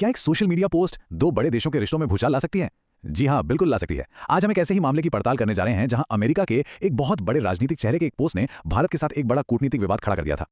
क्या एक social media post दो बड़े देशों के रिश्तों में भूचाल ला सकती है? जी हाँ, बिल्कुल ला सकती है। आज हम एक ऐसे ही मामले की पड़ताल करने जा रहे हैं जहां अमेरिका के एक बहुत बड़े राजनीतिक चेहरे के एक पोस्ट ने भारत के साथ एक बड़ा कूटनीतिक विवाद खड़ा कर दिया था।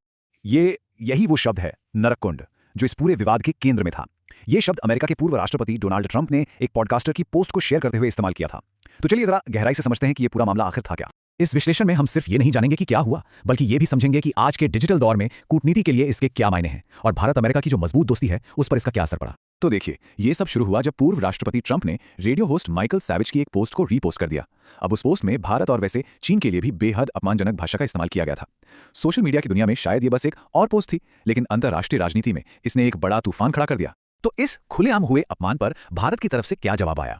यही वो शब्द है, नरककुंड, जो इस पूरे विवाद के केंद्र में था। ये शब्द अमेरिका के पूर्व राष्ट्रपति डोनाल्ड ट्रंप ने एक पॉडकास्टर की पोस्ट को शेयर करते हुए इस्तेमाल किया था। तो चलिए जरा गहराई से समझते हैं कि ये पूरा मामला आखिर था क्या। इस विश्लेषण में हम सिर्फ ये नहीं जानेंगे कि क्या हुआ, बल्कि ये भी समझेंगे कि आज के डिजिटल दौर में कूटनीति के लिए इसके क्या मायने हैं और भारत अमेरिका की जो मजबूत दोस्ती है उस पर इसका क्या असर पड़ा। तो देखिए, ये सब शुरू हुआ जब पूर्व राष्ट्रपति ट्रंप ने रेडियो होस्ट माइकल सैविज की एक पोस्ट को रीपोस्ट कर दिया। अब उस पोस्ट में भारत और वैसे चीन के लिए भी बेहद अपमानजनक भाषा का इस्तेमाल किया गया था। सोशल मीडिया की दुनिया में शायद ये बस एक और पोस्ट थी, लेकिन अंतर्राष्ट्रीय राजनीति में इसने एक बड़ा तूफान खड़ा कर दिया। तो इस खुलेआम हुए अपमान पर भारत की तरफ से क्या जवाब आया,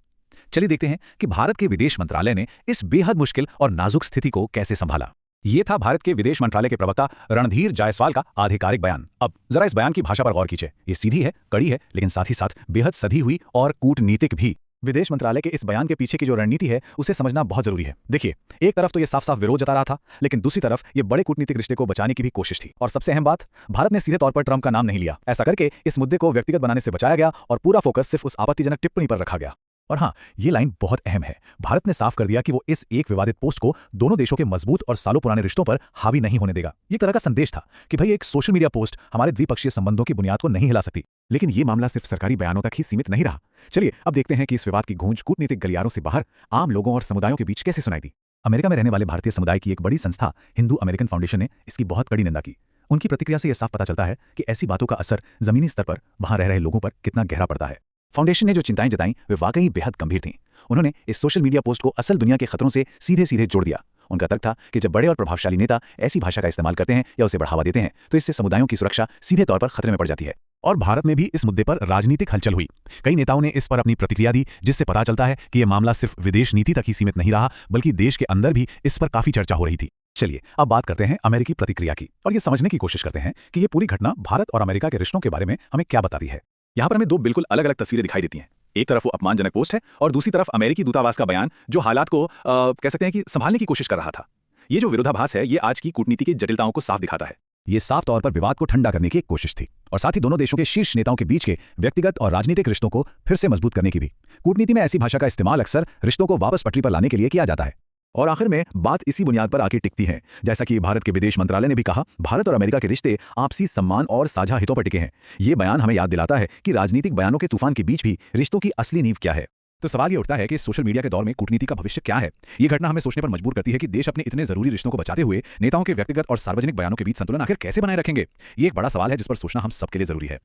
चलिए देखते हैं कि भारत के विदेश मंत्रालय ने इस बेहद मुश्किल और नाजुक स्थिति को कैसे संभाला। ये था भारत के विदेश मंत्रालय के प्रवक्ता रणधीर जायसवाल का आधिकारिक बयान। अब जरा इस बयान की भाषा पर गौर कीजिए। ये सीधी है, कड़ी है, लेकिन साथ ही साथ बेहद सधी हुई और कूटनीतिक भी। विदेश मंत्रालय के इस बयान के पीछे की जो रणनीति है उसे समझना बहुत जरूरी है। देखिए, एक तरफ तो ये साफ साफ विरोध जता रहा था, लेकिन दूसरी तरफ ये बड़े कूटनीतिक रिश्ते को बचाने की भी कोशिश थी। और सबसे अहम बात, भारत ने सीधे तौर पर ट्रंप का नाम नहीं लिया। ऐसा करके इस मुद्दे को व्यक्तिगत बनाने से बचाया गया और पूरा फोकस सिर्फ उस आपत्तिजनक टिप्पणी पर रखा गया। और हाँ, ये लाइन बहुत अहम है। भारत ने साफ कर दिया कि वो इस एक विवादित पोस्ट को दोनों देशों के मजबूत और सालों पुराने रिश्तों पर हावी नहीं होने देगा। ये तरह का संदेश था कि भाई, एक सोशल मीडिया पोस्ट हमारे द्विपक्षीय संबंधों की बुनियाद को नहीं हिला सकती। लेकिन ये मामला सिर्फ सरकारी बयानों तक ही सीमित नहीं रहा। चलिए अब देखते हैं कि इस विवाद की गूंज कूटनीतिक गलियारों से बाहर आम लोगों और समुदायों के बीच कैसे सुनाई दी। अमेरिका में रहने वाले भारतीय समुदाय की एक बड़ी संस्था हिंदू अमेरिकन फाउंडेशन ने इसकी बहुत कड़ी निंदा की। उनकी प्रतिक्रिया से यह साफ पता चलता है कि ऐसी बातों का असर जमीनी स्तर पर वहां रह रहे लोगों पर कितना गहरा पड़ता है। फाउंडेशन ने जो चिंताएं जताईं वे वाकई बेहद गंभीर थीं। उन्होंने इस सोशल मीडिया पोस्ट को असल दुनिया के खतरों से सीधे सीधे जोड़ दिया। उनका तर्क था कि जब बड़े और प्रभावशाली नेता ऐसी भाषा का इस्तेमाल करते हैं या उसे बढ़ावा देते हैं तो इससे समुदायों की सुरक्षा सीधे तौर पर खतरे में पड़ जाती है। और भारत में भी इस मुद्दे पर राजनीतिक हलचल हुई। कई नेताओं ने इस पर अपनी प्रतिक्रिया दी, जिससे पता चलता है कि यह मामला सिर्फ विदेश नीति तक ही सीमित नहीं रहा, बल्कि देश के अंदर भी इस पर काफी चर्चा हो रही थी। चलिए अब बात करते हैं अमेरिकी प्रतिक्रिया की और ये समझने की कोशिश करते हैं कि ये पूरी घटना भारत और अमेरिका के रिश्तों के बारे में हमें क्या बताती है। यहाँ पर हमें दो बिल्कुल अलग अलग तस्वीरें दिखाई देती हैं। एक तरफ वो अपमानजनक पोस्ट है और दूसरी तरफ अमेरिकी दूतावास का बयान जो हालात को कह सकते हैं कि संभालने की कोशिश कर रहा था। ये जो विरोधाभास है ये आज की कूटनीति की जटिलताओं को साफ दिखाता है। ये साफ तौर पर विवाद को ठंडा करने की एक कोशिश थी और साथ ही दोनों देशों के शीर्ष नेताओं के बीच के व्यक्तिगत और राजनीतिक रिश्तों को फिर से मजबूत करने की भी। कूटनीति में ऐसी भाषा का इस्तेमाल अक्सर रिश्तों को वापस पटरी पर लाने के लिए किया जाता है। और आखिर में बात इसी बुनियाद पर आके टिकती है। जैसा कि भारत के विदेश मंत्रालय ने भी कहा, भारत और अमेरिका के रिश्ते आपसी सम्मान और साझा हितों पर टिके हैं। ये बयान हमें याद दिलाता है कि राजनीतिक बयानों के तूफान के बीच भी रिश्तों की असली नींव क्या है। तो सवाल ये उठता है कि सोशल मीडिया के दौर में कूटनीति का भविष्य क्या है। ये घटना हमें सोचने पर मजबूर करती है कि देश अपने इतने जरूरी रिश्तों को बचाते हुए नेताओं के व्यक्तिगत और सार्वजनिक बयानों के बीच संतुलन आखिर कैसे बनाए रखेंगे। ये एक बड़ा सवाल है जिस पर सोचना हम सबके लिए जरूरी है।